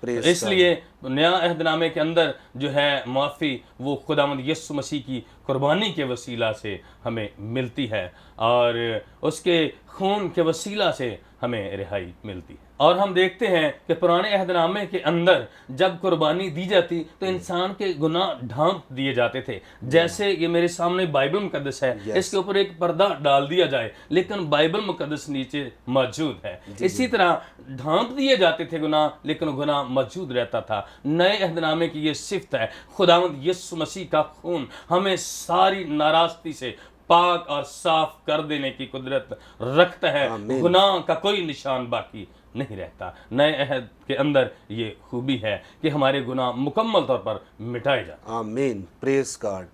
Praise اس God. لیے نیا عہد نامے کے اندر جو ہے معافی وہ خداوند یسوع مسیح کی قربانی کے وسیلہ سے ہمیں ملتی ہے، اور اس کے خون کے وسیلہ سے ہمیں رہائی ملتی ہے. اور ہم دیکھتے ہیں کہ پرانے عہد نامے کے اندر جب قربانی دی جاتی تو انسان کے گناہ ڈھانپ دیے جاتے تھے. جیسے یہ میرے سامنے بائبل مقدس ہے، اس کے اوپر ایک پردہ ڈال دیا جائے لیکن بائبل مقدس نیچے موجود ہے. اسی طرح ڈھانپ دیے جاتے تھے گناہ، لیکن گناہ موجود رہتا تھا. نئے عہد نامے کی یہ صفت ہے. خداوند یسوع مسیح کا خون ہمیں ساری ناراستی سے پاک اور صاف کر دینے کی قدرت رکھتا ہے. گناہ کا کوئی نشان باقی نہیں رہتا. نئے عہد کے اندر یہ خوبی ہے کہ ہمارے گناہ مکمل طور پر مٹائے جاتے ہیں. آمین. پریز گاڈ.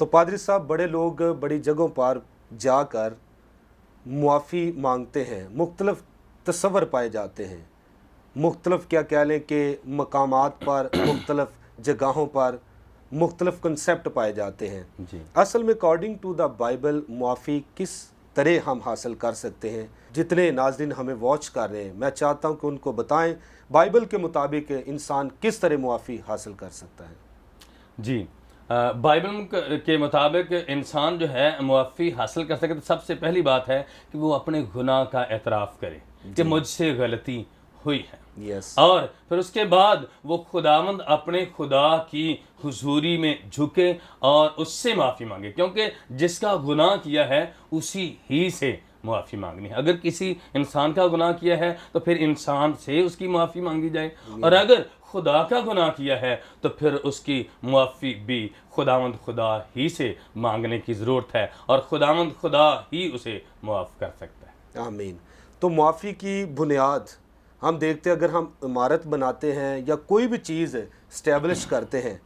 تو پادری صاحب، بڑے لوگ بڑی جگہوں پر جا کر معافی مانگتے ہیں، مختلف تصور پائے جاتے ہیں، مختلف کیا کہہ لیں کہ مقامات پر، مختلف جگہوں پر مختلف کنسیپٹ پائے جاتے ہیں. اصل میں اکارڈنگ ٹو دا بائبل معافی کس طرح ہم حاصل کر سکتے ہیں؟ جتنے ناظرین ہمیں واچ کر رہے ہیں، میں چاہتا ہوں کہ ان کو بتائیں بائبل کے مطابق انسان کس طرح معافی حاصل کر سکتا ہے. جی، بائبل کے مطابق انسان جو ہے معافی حاصل کر سکے تو سب سے پہلی بات ہے کہ وہ اپنے گناہ کا اعتراف کرے کہ مجھ سے غلطی ہوئی ہے. اور پھر اس کے بعد وہ خداوند اپنے خدا کی حضوری میں جھکے اور اس سے معافی مانگے، کیونکہ جس کا گناہ کیا ہے اسی ہی سے معافی مانگنی ہے. اگر کسی انسان کا گناہ کیا ہے تو پھر انسان سے اس کی معافی مانگی جائے، اور اگر خدا کا گناہ کیا ہے تو پھر اس کی معافی بھی خداوند خدا ہی سے مانگنے کی ضرورت ہے، اور خداوند خدا ہی اسے معاف کر سکتا ہے. آمین. تو معافی کی بنیاد ہم دیکھتے ہیں، اگر ہم عمارت بناتے ہیں یا کوئی بھی چیز اسٹیبلش کرتے ہیں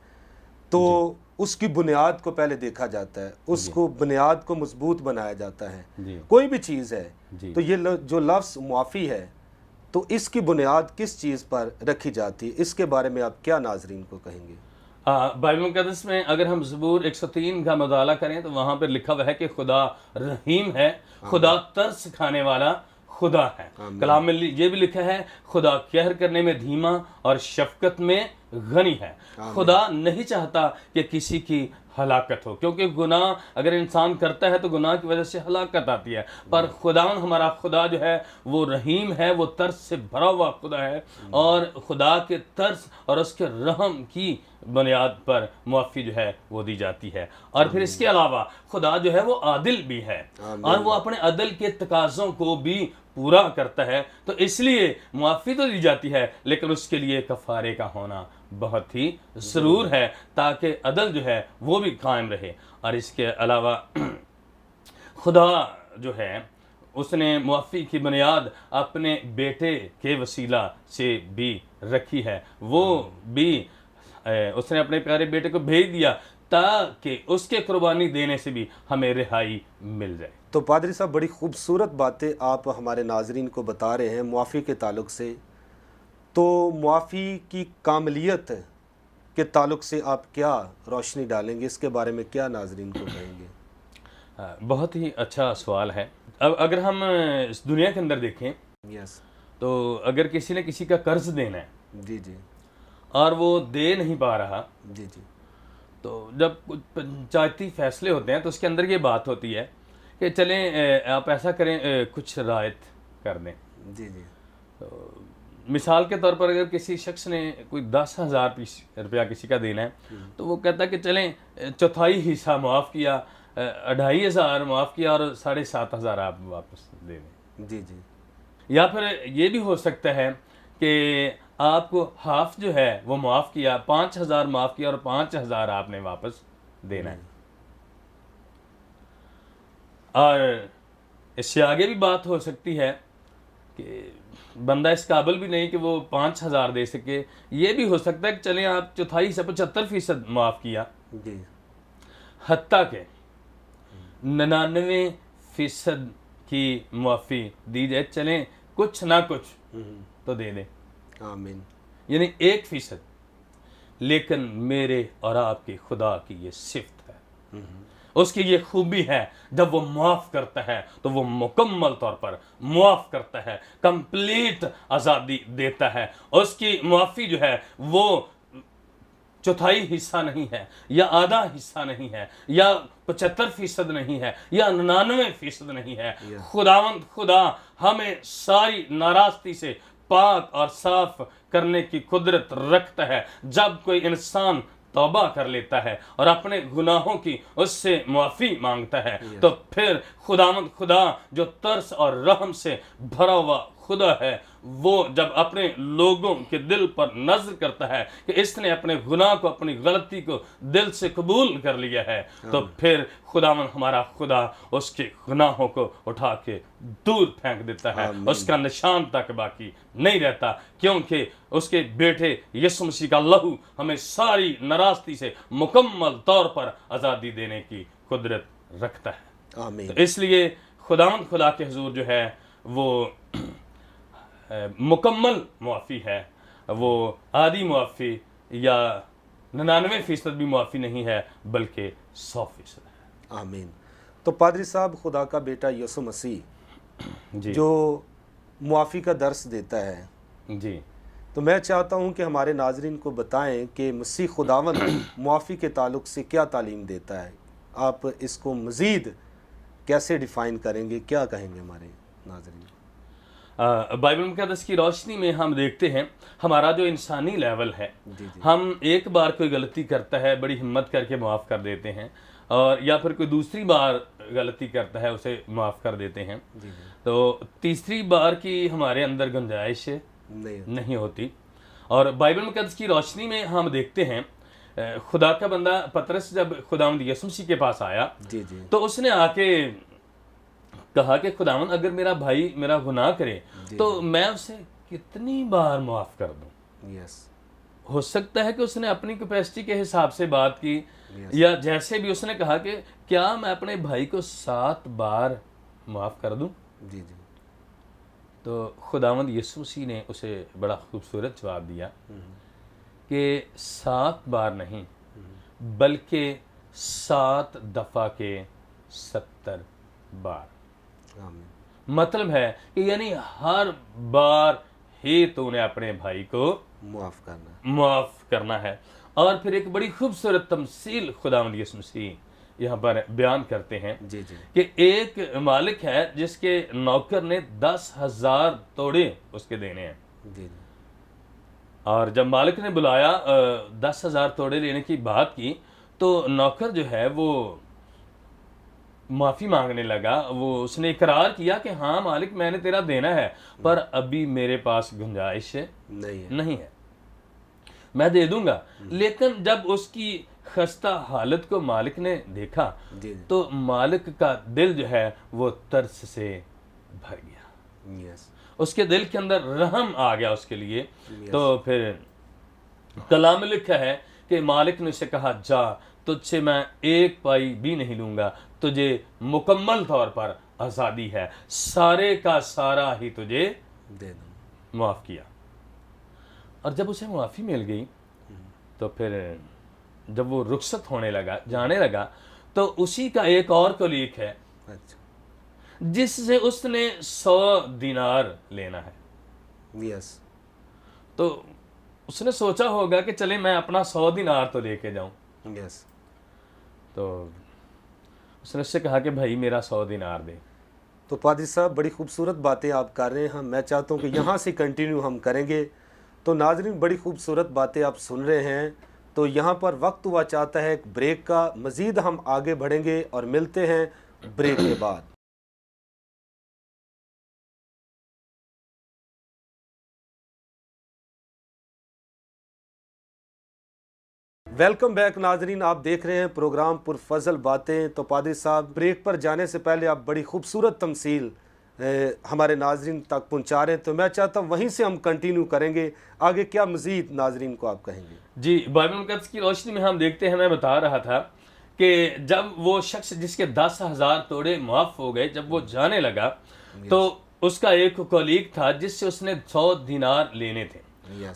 تو اس کی بنیاد کو پہلے دیکھا جاتا ہے، اس کو بنیاد کو مضبوط بنایا جاتا ہے. کوئی بھی چیز ہے تو یہ جو لفظ معافی ہے تو اس کی بنیاد کس چیز پر رکھی جاتی ہے؟ اس کے بارے میں آپ کیا ناظرین کو کہیں گے؟ بائبل مقدس میں اگر ہم زبور 103 کا مطالعہ کریں تو وہاں پر لکھا ہوا ہے کہ خدا رحیم ہے، خدا ترس کھانے والا خدا ہے. کلام میں یہ بھی لکھا ہے خدا قہر کرنے میں دھیما اور شفقت میں غنی ہے. خدا نہیں چاہتا کہ کسی کی ہلاکت ہو، کیونکہ گناہ اگر انسان کرتا ہے تو گناہ کی وجہ سے ہلاکت آتی ہے. پر خداوند ہمارا خدا جو ہے وہ رحیم ہے، وہ ترس سے بھرا ہوا خدا ہے، اور خدا کے ترس اور اس کے رحم کی بنیاد پر معافی جو ہے وہ دی جاتی ہے. اور پھر اس کے علاوہ خدا جو ہے وہ عادل بھی ہے، اور وہ اپنے عدل کے تقاضوں کو بھی پورا کرتا ہے. تو اس لیے معافی تو دی جاتی ہے لیکن اس کے لیے کفارے کا ہونا بہت ہی ضرور ہے تاکہ عدل جو ہے وہ بھی قائم رہے. اور اس کے علاوہ خدا جو ہے اس نے معافی کی بنیاد اپنے بیٹے کے وسیلہ سے بھی رکھی ہے. وہ بھی اس نے اپنے پیارے بیٹے کو بھیج دیا تاکہ اس کے قربانی دینے سے بھی ہمیں رہائی مل جائے. تو پادری صاحب، بڑی خوبصورت باتیں آپ ہمارے ناظرین کو بتا رہے ہیں معافی کے تعلق سے. تو معافی کی کاملیت کے تعلق سے آپ کیا روشنی ڈالیں گے؟ اس کے بارے میں کیا ناظرین کو کہیں گے؟ بہت ہی اچھا سوال ہے. اب اگر ہم اس دنیا کے اندر دیکھیں تو اگر کسی نے کسی کا قرض دینا ہے جی جی اور وہ دے نہیں پا رہا، جی جی تو جب کچھ پنچایتی فیصلے ہوتے ہیں تو اس کے اندر یہ بات ہوتی ہے کہ چلیں آپ ایسا کریں، کچھ رعایت کر دیں. جی جی مثال کے طور پر اگر کسی شخص نے کوئی 10,000 روپیہ کسی کا دینا ہے تو وہ کہتا ہے کہ چلیں چوتھائی حصہ معاف کیا، 2,500 معاف کیا اور 7,500 آپ واپس دے دیں. جی جی یا پھر یہ بھی ہو سکتا ہے کہ آپ کو ہاف جو ہے وہ معاف کیا، 5,000 معاف کیا اور 5,000 آپ نے واپس دینا ہے. اور اس سے آگے بھی بات ہو سکتی ہے کہ بندہ اس قابل بھی نہیں کہ وہ 5,000 دے سکے. یہ بھی ہو سکتا ہے کہ چلیں آپ چوتھائی سے 75% معاف کیا، جی حتیٰ کہ 99% کی معافی دی جائے، چلیں کچھ نہ کچھ تو دے دیں. آمین. یعنی 1%. لیکن میرے اور آپ کے خدا کی یہ صفت ہے، اس کی یہ خوبی ہے جب وہ معاف کرتا ہے تو وہ مکمل طور پر معاف کرتا ہے، کمپلیٹ آزادی دیتا ہے. اس کی معافی جو ہے وہ چوتھائی حصہ نہیں ہے، یا آدھا حصہ نہیں ہے، یا 75% نہیں ہے، یا 99% نہیں ہے. خداوند خدا ہمیں ساری ناراستی سے پاک اور صاف کرنے کی قدرت رکھتا ہے. جب کوئی انسان توبہ کر لیتا ہے اور اپنے گناہوں کی اس سے معافی مانگتا ہے تو پھر خداوند خدا جو ترس اور رحم سے بھرا ہوا خدا ہے، وہ جب اپنے لوگوں کے دل پر نظر کرتا ہے کہ اس نے اپنے گناہ کو، اپنی غلطی کو دل سے قبول کر لیا ہے، تو پھر خداوند ہمارا خدا اس کے گناہوں کو اٹھا کے دور پھینک دیتا ہے. اس کا نشان تک باقی نہیں رہتا، کیونکہ اس کے بیٹے یسوع مسیح کا لہو ہمیں ساری ناراستی سے مکمل طور پر آزادی دینے کی قدرت رکھتا ہے. آمین. تو اس لیے خداوند خدا کے حضور جو ہے وہ مکمل معافی ہے، وہ آدھی معافی یا 99% بھی معافی نہیں ہے، بلکہ 100% ہے. آمین. تو پادری صاحب، خدا کا بیٹا یسوع مسیح جی جو معافی کا درس دیتا ہے، جی تو میں چاہتا ہوں کہ ہمارے ناظرین کو بتائیں کہ مسیح خداوند معافی کے تعلق سے کیا تعلیم دیتا ہے. آپ اس کو مزید کیسے ڈیفائن کریں گے، کیا کہیں گے ہمارے ناظرین؟ بائبل مقدس کی روشنی میں ہم دیکھتے ہیں ہمارا جو انسانی لیول ہے، جی ہم ایک بار کوئی غلطی کرتا ہے بڑی ہمت کر کے معاف کر دیتے ہیں، اور یا پھر کوئی دوسری بار غلطی کرتا ہے اسے معاف کر دیتے ہیں. جی تو تیسری بار کی ہمارے اندر گنجائش نہیں ہوتی. اور بائبل مقدس کی روشنی میں ہم دیکھتے ہیں خدا کا بندہ پطرس جب خداوند یسوع مسیح کے پاس آیا جی جی تو اس نے آ کے کہا کہ خداوند اگر میرا بھائی میرا گناہ کرے تو میں اسے کتنی بار معاف کر دوں. یس. ہو سکتا ہے کہ اس نے اپنی کیپیسٹی کے حساب سے بات کی، یا جیسے بھی اس نے کہا کہ کیا میں اپنے بھائی کو 7 بار معاف کر دوں. جی جی. تو خداوند یسوع مسیح نے اسے بڑا خوبصورت جواب دیا کہ 7 بار نہیں بلکہ 7 دفعہ کے 70 بار. آمین. مطلب ہے کہ یعنی ہر بار ہی تو نے اپنے بھائی کو معاف کرنا ہے. اور پھر ایک بڑی خوبصورت تمثیل خداوند یسوع مسیح یہاں پر بیان کرتے ہیں جی جی. کہ ایک مالک ہے جس کے نوکر نے 10,000 توڑے اس کے دینے ہیں. جی جی. اور جب مالک نے بلایا 10,000 توڑے لینے کی بات کی تو نوکر جو ہے وہ معافی مانگنے لگا. وہ اس نے اقرار کیا کہ ہاں مالک میں نے تیرا دینا ہے، پر ابھی میرے پاس گنجائش نہیں ہے، میں دے دوں گا. لیکن جب اس کی خستہ حالت کو مالک نے دیکھا تو مالک کا دل جو ہے وہ ترس سے بھر گیا. اس کے دل کے اندر رحم آ گیا اس کے لیے. تو پھر کلام میں لکھا ہے کہ مالک نے اسے کہا جا، تجھ سے میں 1 پائی بھی نہیں لوں گا، تجھے مکمل طور پر آزادی ہے، سارے کا سارا ہی تجھے معاف کیا. اور جب اسے معافی مل گئی تو پھر جب وہ رخصت ہونے لگا، جانے لگا، تو اسی کا ایک اور کولیگ ہے جس سے اس نے 100 دینار لینا ہے. تو اس نے سوچا ہوگا کہ چلے میں اپنا 100 دینار تو لے کے جاؤں. تو اس نے اس سے کہا کہ بھائی میرا 100 دینار دے. تو پادری صاحب بڑی خوبصورت باتیں آپ کر رہے ہیں، میں چاہتا ہوں کہ یہاں سے کنٹینیو ہم کریں گے. تو ناظرین بڑی خوبصورت باتیں آپ سن رہے ہیں. تو یہاں پر وقت ہوا چاہتا ہے ایک بریک کا، مزید ہم آگے بڑھیں گے اور ملتے ہیں بریک کے بعد. ویلکم بیک ناظرین، آپ دیکھ رہے ہیں پروگرام پرفضل باتیں. تو پادری صاحب بریک پر جانے سے پہلے آپ بڑی خوبصورت تمثیل ہمارے ناظرین تک پہنچا رہے ہیں، تو میں چاہتا ہوں وہیں سے ہم کنٹینیو کریں گے. آگے کیا مزید ناظرین کو آپ کہیں گے؟ جی، بائبل مقدس کی روشنی میں ہم دیکھتے ہیں، میں بتا رہا تھا کہ جب وہ شخص جس کے 10,000 توڑے معاف ہو گئے، جب وہ جانے لگا تو اس کا ایک کولیگ تھا جس سے اس نے 100 دینار لینے تھے.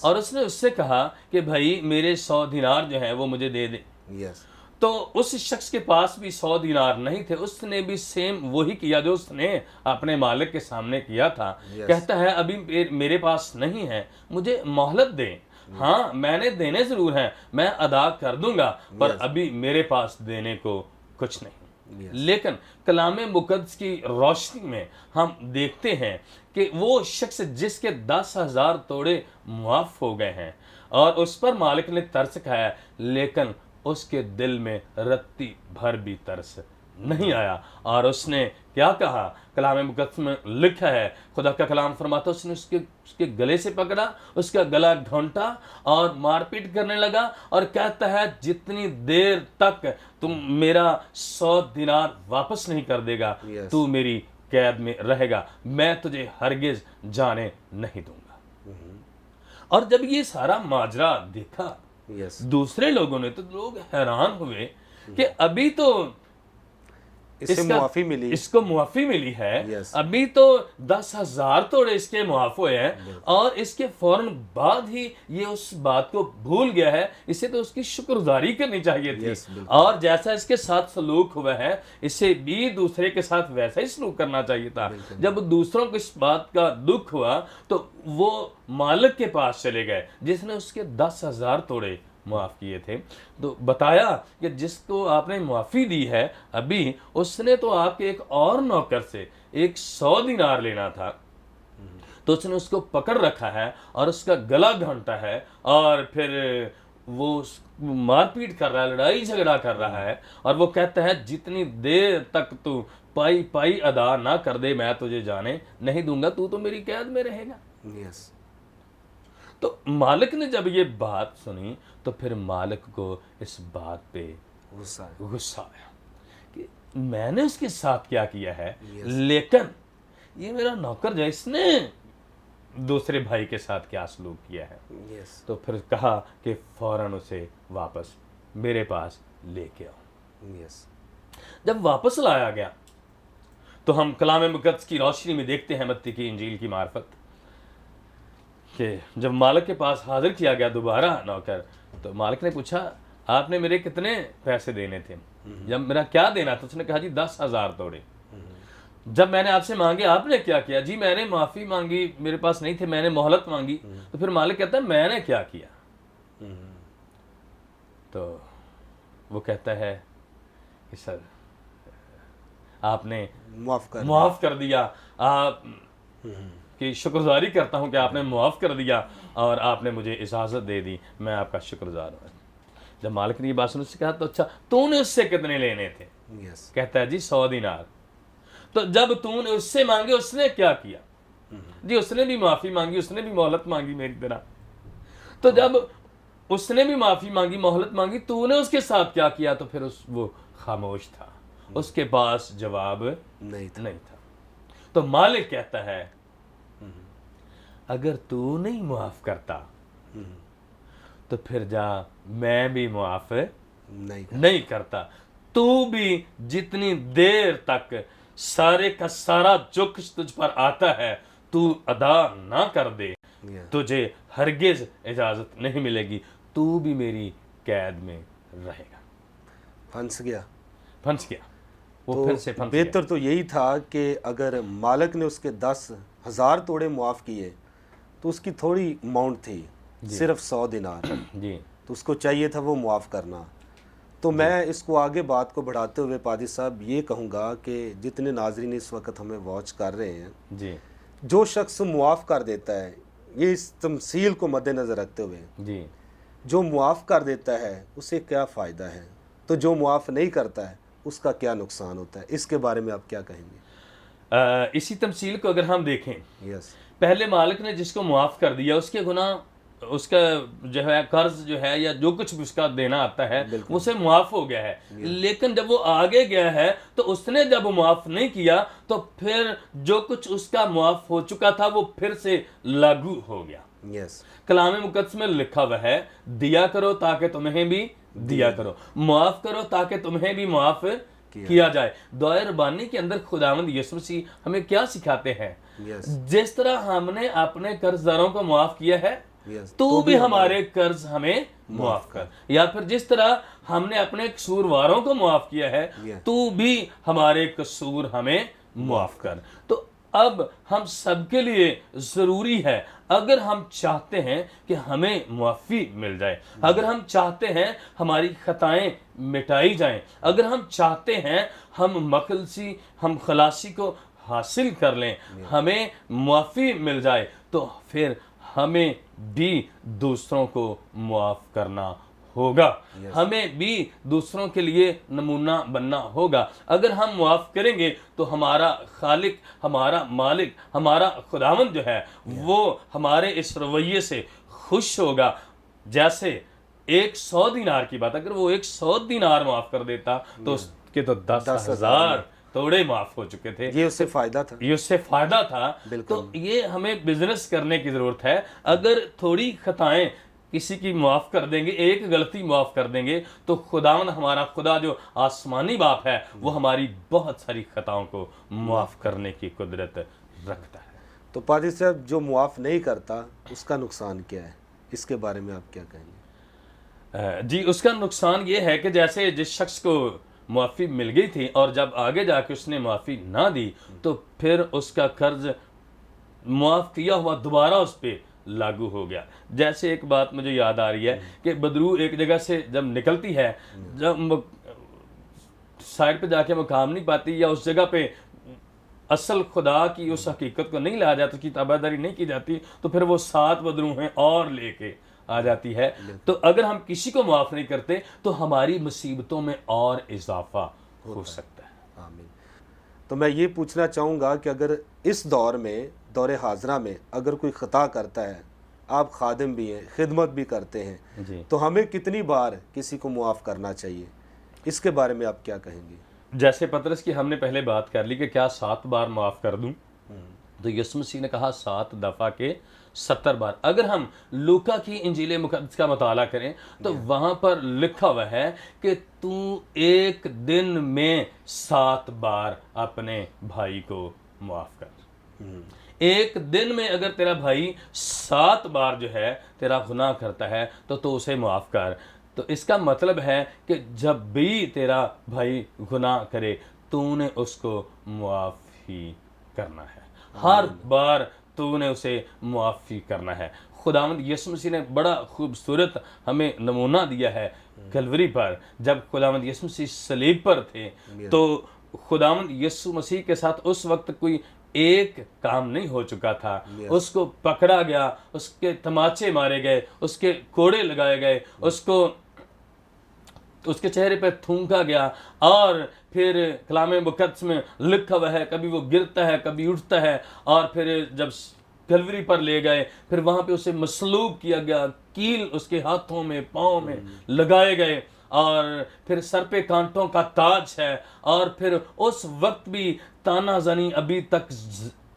اور اس نے اس سے کہا کہ بھائی میرے 100 دینار جو ہیں وہ مجھے دے دے. تو اس شخص کے پاس بھی 100 دینار نہیں تھے، اس نے بھی سیم وہی کیا جو اس نے اپنے مالک کے سامنے کیا تھا. کہتا ہے ابھی میرے پاس نہیں ہے، مجھے مہلت دیں. ہاں میں نے دینے ضرور ہیں، میں ادا کر دوں گا، پر ابھی میرے پاس دینے کو کچھ نہیں. لیکن کلام مقدس کی روشنی میں ہم دیکھتے ہیں کہ وہ شخص جس کے 10,000 توڑے معاف ہو گئے ہیں اور اس پر مالک نے ترس کھایا، لیکن اس کے دل میں رتی بھر بھی ترس نہیں آیا. اور اس نے کیا کہا؟ کلام مقدس میں لکھا ہے، خدا کا کلام فرماتا ہے اس نے اس کے گلے سے پکڑا، اس کا گلا گھونٹا اور مار پیٹ کرنے لگا اور کہتا ہے جتنی دیر تک تم میرا 100 دینار واپس نہیں کر دے گا تو میری قید میں رہے گا، میں تجھے ہرگز جانے نہیں دوں گا. اور جب یہ سارا ماجرا دیکھا دوسرے لوگوں نے تو لوگ حیران ہوئے کہ ابھی تو اس کو معافی ملی ہے، ابھی تو 10,000 توڑے اس کے معاف ہوئے ہیں اور اس کے فوراً بعد ہی یہ اس بات کو بھول گیا ہے. اسے تو اس کی شکر گزاری کرنی چاہیے تھی، اور جیسا اس کے ساتھ سلوک ہوا ہے اسے بھی دوسرے کے ساتھ ویسا ہی سلوک کرنا چاہیے تھا. جب دوسروں کو اس بات کا دکھ ہوا تو وہ مالک کے پاس چلے گئے جس نے اس کے 10,000 توڑے معاف کیے تھے. تو بتایا کہ جس کو آپ نے معافی دی ہے ابھی اس نے تو آپ کے ایک اور نوکر سے 100 دینار لینا تھا، تو اس نے اس کو پکڑ رکھا ہے اور اس کا گلا گھونٹا ہے اور پھر وہ مار پیٹ کر رہا ہے، لڑائی جھگڑا کر رہا ہے، اور وہ کہتا ہے جتنی دیر تک تو پائی ادا نہ کر دے میں تجھے جانے نہیں دوں گا، تو میری قید میں رہے گا. تو مالک نے جب یہ بات سنی تو پھر مالک کو اس بات پہ غصہ آیا کہ میں نے اس کے ساتھ کیا کیا ہے، لیکن یہ میرا نوکر جو اس نے دوسرے بھائی کے ساتھ کیا سلوک کیا ہے. تو پھر کہا کہ فوراً اسے واپس میرے پاس لے کے آؤ. جب واپس لایا گیا تو ہم کلام مقدس کی روشنی میں دیکھتے ہیں متی کی انجیل کی معرفت کہ جب مالک کے پاس حاضر کیا گیا دوبارہ نوکر، تو مالک نے پوچھا آپ نے میرے کتنے پیسے دینے تھے؟ جب میرا کیا دینا تھا؟ اس نے کہا جی 10,000 توڑے. جب میں نے آپ سے مانگے آپ نے کیا کیا؟ جی میں نے معافی مانگی، میرے پاس نہیں تھے، میں نے مہلت مانگی. تو پھر مالک کہتا ہے میں نے کیا کیا؟ تو وہ کہتا ہے کہ سر آپ نے معاف کر دیا، آپ کی شکر گزاری کرتا ہوں کہ آپ نے معاف کر دیا اور آپ نے مجھے اجازت دے دی، میں آپ کا شکر گزار ہوں. جب مالک نے یہ بات سنی اس سے کہا تو اچھا تو نے اس سے کتنے لینے تھے؟ کہتا ہے جی 100 دینار. تو جب تو نے اس سے مانگے اس نے کیا کیا؟ جی اس نے بھی معافی مانگی، اس نے بھی مہلت مانگی میری طرح. تو جب اس نے بھی معافی مانگی، مہلت مانگی، تو نے اس کے ساتھ کیا کیا؟ تو پھر وہ خاموش تھا، اس کے پاس جواب نہیں تھا. تو مالک کہتا ہے اگر تو نہیں معاف کرتا تو پھر جا میں بھی معاف نہیں کرتا. تو بھی جتنی دیر تک سارے کا سارا جو کچھ تجھ پر آتا ہے تو ادا نہ کر دے تجھے ہرگز اجازت نہیں ملے گی، تو بھی میری قید میں رہے گا. پھنس گیا. وہ پھر سے پھنس گیا. بہتر تو یہی تھا کہ اگر مالک نے اس کے 10,000 توڑے معاف کیے تو اس کی تھوڑی اماؤنٹ تھی، صرف 100 دینار جی، تو اس کو چاہیے تھا وہ معاف کرنا. تو میں اس کو آگے بات کو بڑھاتے ہوئے پادری صاحب یہ کہوں گا کہ جتنے ناظرین اس وقت ہمیں واچ کر رہے ہیں، جی جو شخص معاف کر دیتا ہے، یہ اس تمثیل کو مد نظر رکھتے ہوئے جی جو معاف کر دیتا ہے اسے کیا فائدہ ہے، تو جو معاف نہیں کرتا ہے اس کا کیا نقصان ہوتا ہے، اس کے بارے میں آپ کیا کہیں گے؟ اسی تمثیل کو اگر ہم دیکھیں، پہلے مالک نے جس کو معاف کر دیا اس کے گناہ، اس کا جو ہے قرض جو ہے یا جو کچھ بھی اس کا دینا آتا ہے وہ سے معاف ہو گیا ہے. لیکن جب وہ آگے گیا ہے تو اس نے جب معاف نہیں کیا تو پھر جو کچھ اس کا معاف ہو چکا تھا وہ پھر سے لاگو ہو گیا. کلام مقدس میں لکھا ہوا ہے دیا کرو تاکہ تمہیں بھی دیا کرو، معاف کرو تاکہ تمہیں بھی معاف کیا جائے. دعائے ربانی کے اندر خداوند یسوع مسیح ہمیں کیا سکھاتے ہیں؟ جس طرح ہم نے اپنے قرض داروں کو معاف کیا ہے تو بھی ہمارے قرض ہمیں معاف کر. یا پھر جس طرح ہم نے اپنے قصورواروں کو معاف کیا ہے تو بھی ہمارے قصور ہمیں معاف کر. تو اب ہم سب کے لیے ضروری ہے، اگر ہم چاہتے ہیں کہ ہمیں معافی مل جائے، اگر ہم چاہتے ہیں ہماری خطائیں مٹائی جائیں، اگر ہم چاہتے ہیں ہم خلاصی کو حاصل کر لیں، ہمیں معافی مل جائے، تو پھر ہمیں بھی دوسروں کو معاف کرنا ہوگا. ہمیں بھی دوسروں کے لیے نمونہ بننا ہوگا. اگر ہم معاف کریں گے تو ہمارا خالق، ہمارا مالک، ہمارا خداوند جو ہے وہ ہمارے اس رویے سے خوش ہوگا. جیسے 100 دینار کی بات، اگر وہ 100 دینار معاف کر دیتا تو اس کے تو 10,000 توڑے معاف ہو چکے تھے. یہ اس سے فائدہ تھا، یہ اس سے فائدہ تھا. تو یہ ہمیں بزنس کرنے کی ضرورت ہے. اگر تھوڑی خطائیں کسی کی معاف کر دیں گے، ایک غلطی معاف کر دیں گے، تو خداوند ہمارا خدا جو آسمانی باپ ہے وہ ہماری بہت ساری خطاؤں کو معاف کرنے کی قدرت رکھتا ہے. تو پادری صاحب جو معاف نہیں کرتا اس کا نقصان کیا ہے؟ اس کے بارے میں آپ کیا کہیں گے؟ جی، اس کا نقصان یہ ہے کہ جیسے جس شخص کو معافی مل گئی تھی اور جب آگے جا کے اس نے معافی نہ دی تو پھر اس کا قرض معاف کیا ہوا دوبارہ اس پہ لاگو ہو گیا. جیسے ایک بات مجھے یاد آ رہی ہے کہ بدرو ایک جگہ سے جب نکلتی ہے، جب سائڈ پہ جا کے مقام نہیں پاتی یا اس جگہ پہ اصل خدا کی اس حقیقت کو نہیں لایا جاتا، اس کی تابعداری نہیں کی جاتی، تو پھر وہ 7 بدرو ہیں اور لے کے آ جاتی ہے. تو اگر ہم کسی کو معاف نہیں کرتے تو ہماری مصیبتوں میں اور اضافہ ہو سکتا ہے. آمین. تو میں یہ پوچھنا چاہوں گا کہ اگر اس دور میں، دور حاضرہ میں، اگر کوئی خطا کرتا ہے، آپ خادم بھی ہیں، خدمت بھی کرتے ہیں، تو ہمیں کتنی بار کسی کو معاف کرنا چاہیے؟ اس کے بارے میں آپ کیا کہیں گے؟ جیسے پطرس کی ہم نے پہلے بات کر لی کہ کیا 7 بار معاف کر دوں، تو یسوع مسیح نے کہا 7 دفعہ کے 70 بار. اگر ہم لوکا کی انجیل مقدس کا مطالعہ کریں تو وہاں پر لکھا ہوا ہے کہ تو ایک دن میں 7 بار اپنے بھائی کو معاف کر. ایک دن میں اگر تیرا بھائی 7 بار جو ہے تیرا گناہ کرتا ہے تو اسے معاف کر. تو اس کا مطلب ہے کہ جب بھی تیرا بھائی گناہ کرے تو نے اس کو معاف ہی کرنا ہے. ہر بار تو نے اسے معافی کرنا ہے. خداوند یسوع مسیح نے بڑا خوبصورت ہمیں نمونہ دیا ہے کلوری پر. جب خداوند یسوع مسیح صلیب پر تھے تو خداوند یسوع مسیح کے ساتھ اس وقت کوئی ایک کام نہیں ہو چکا تھا. اس کو پکڑا گیا، اس کے تماچے مارے گئے، اس کے کوڑے لگائے گئے، اس کے چہرے پہ تھونکا گیا، اور پھر کلام مقدس میں لکھا ہوا ہے کبھی وہ گرتا ہے کبھی اٹھتا ہے. اور پھر جب کلوری پر لے گئے پھر وہاں پہ اسے مصلوب کیا گیا، کیل اس کے ہاتھوں میں پاؤں میں لگائے گئے، اور پھر سر پہ کانٹوں کا تاج ہے. اور پھر اس وقت بھی تانا زنی ابھی تک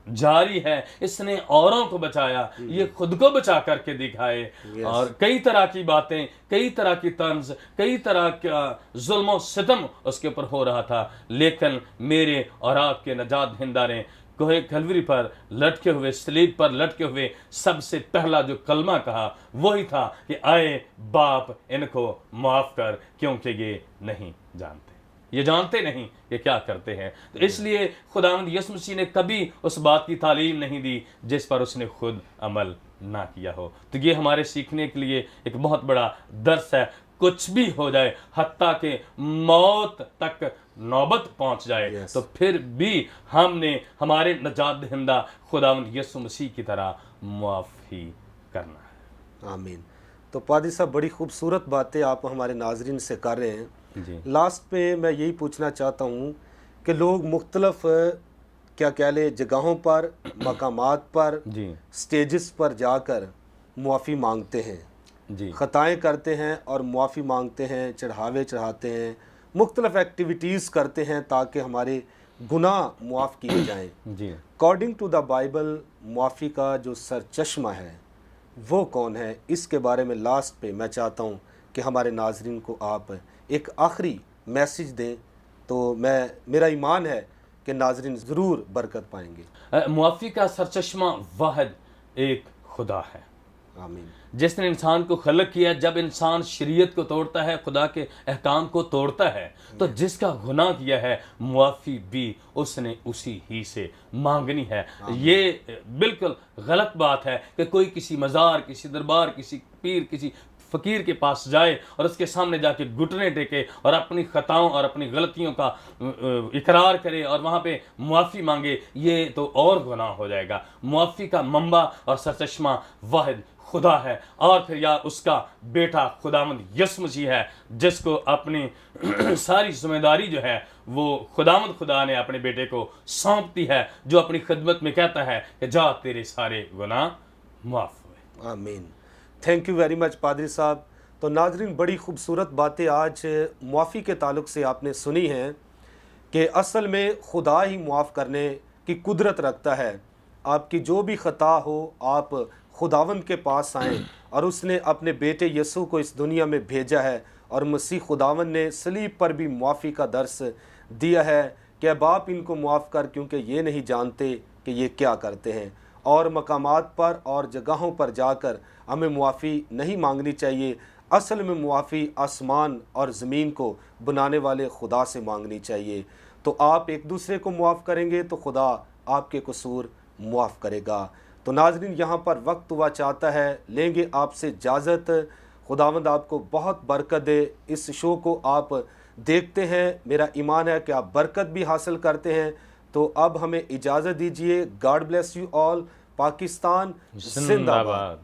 جاری ہے. اس نے اوروں کو بچایا، یہ خود کو بچا کر کے دکھائے. اور کئی طرح کی باتیں، کئی طرح کی طنز، کئی طرح کا ظلم و ستم اس کے اوپر ہو رہا تھا، لیکن میرے اور آپ کے نجات دہندہ نے کوہ کلوری پر لٹکے ہوئے، صلیب پر لٹکے ہوئے سب سے پہلا جو کلمہ کہا وہی تھا کہ آئے باپ ان کو معاف کر کیونکہ یہ نہیں جانتے، یہ جانتے نہیں کہ کیا کرتے ہیں. تو اس لیے خداوند یسوع مسیح نے کبھی اس بات کی تعلیم نہیں دی جس پر اس نے خود عمل نہ کیا ہو. تو یہ ہمارے سیکھنے کے لیے ایک بہت بڑا درس ہے. کچھ بھی ہو جائے، حتیٰ کہ موت تک نوبت پہنچ جائے، تو پھر بھی ہم نے ہمارے نجات دہندہ خداوند یسوع مسیح کی طرح معاف ہی کرنا ہے. آمین. تو پادری صاحب بڑی خوبصورت باتیں آپ ہمارے ناظرین سے کر رہے ہیں. جی، لاسٹ پہ میں یہی پوچھنا چاہتا ہوں کہ لوگ مختلف کیا کہہ لیں جگہوں پر، مقامات پر، جی، سٹیجز پر جا کر معافی مانگتے ہیں، جی، خطائیں کرتے ہیں اور معافی مانگتے ہیں، چڑھاوے چڑھاتے ہیں، مختلف ایکٹیویٹیز کرتے ہیں تاکہ ہمارے گناہ معاف کیے جائیں. جی. اکارڈنگ ٹو دا بائبل معافی کا جو سرچشمہ ہے وہ کون ہے؟ اس کے بارے میں لاسٹ پہ میں چاہتا ہوں کہ ہمارے ناظرین کو آپ ایک آخری میسج دیں، تو میرا ایمان ہے کہ ناظرین ضرور برکت پائیں گے. معافی کا سرچشمہ واحد ایک خدا ہے. آمین جس نے انسان کو خلق کیا، جب انسان شریعت کو توڑتا ہے، خدا کے احکام کو توڑتا ہے، تو جس کا گناہ کیا ہے معافی بھی اس نے اسی ہی سے مانگنی ہے۔ یہ بالکل غلط بات ہے کہ کوئی کسی مزار، کسی دربار، کسی پیر، کسی فقیر کے پاس جائے اور اس کے سامنے جا کے گھٹنے ٹیکے اور اپنی خطاؤں اور اپنی غلطیوں کا اقرار کرے اور وہاں پہ معافی مانگے، یہ تو اور گناہ ہو جائے گا۔ معافی کا منبع اور سرچشمہ واحد خدا ہے، اور پھر یا اس کا بیٹا خداوند یسوع مسیح ہے، جس کو اپنی ساری ذمہ داری جو ہے وہ خداوند خدا نے اپنے بیٹے کو سونپتی ہے، جو اپنی خدمت میں کہتا ہے کہ جا تیرے سارے گناہ معاف ہوئے۔ آمین۔ تھینک یو ویری مچ پادری صاحب۔ تو ناظرین، بڑی خوبصورت باتیں آج معافی کے تعلق سے آپ نے سنی ہیں کہ اصل میں خدا ہی معاف کرنے کی قدرت رکھتا ہے۔ آپ کی جو بھی خطا ہو، آپ خداوند کے پاس آئیں، اور اس نے اپنے بیٹے یسوع کو اس دنیا میں بھیجا ہے، اور مسیح خداوند نے صلیب پر بھی معافی کا درس دیا ہے کہ اب آپ ان کو معاف کر، کیونکہ یہ نہیں جانتے کہ یہ کیا کرتے ہیں۔ اور مقامات پر اور جگہوں پر جا کر ہمیں معافی نہیں مانگنی چاہیے، اصل میں معافی آسمان اور زمین کو بنانے والے خدا سے مانگنی چاہیے۔ تو آپ ایک دوسرے کو معاف کریں گے تو خدا آپ کے قصور معاف کرے گا۔ تو ناظرین، یہاں پر وقت ہوا چاہتا ہے، لیں گے آپ سے اجازت۔ خداوند آپ کو بہت برکت دے۔ اس شو کو آپ دیکھتے ہیں، میرا ایمان ہے کہ آپ برکت بھی حاصل کرتے ہیں۔ تو اب ہمیں اجازت دیجیے۔ God bless you all. Pakistan زندہ باد۔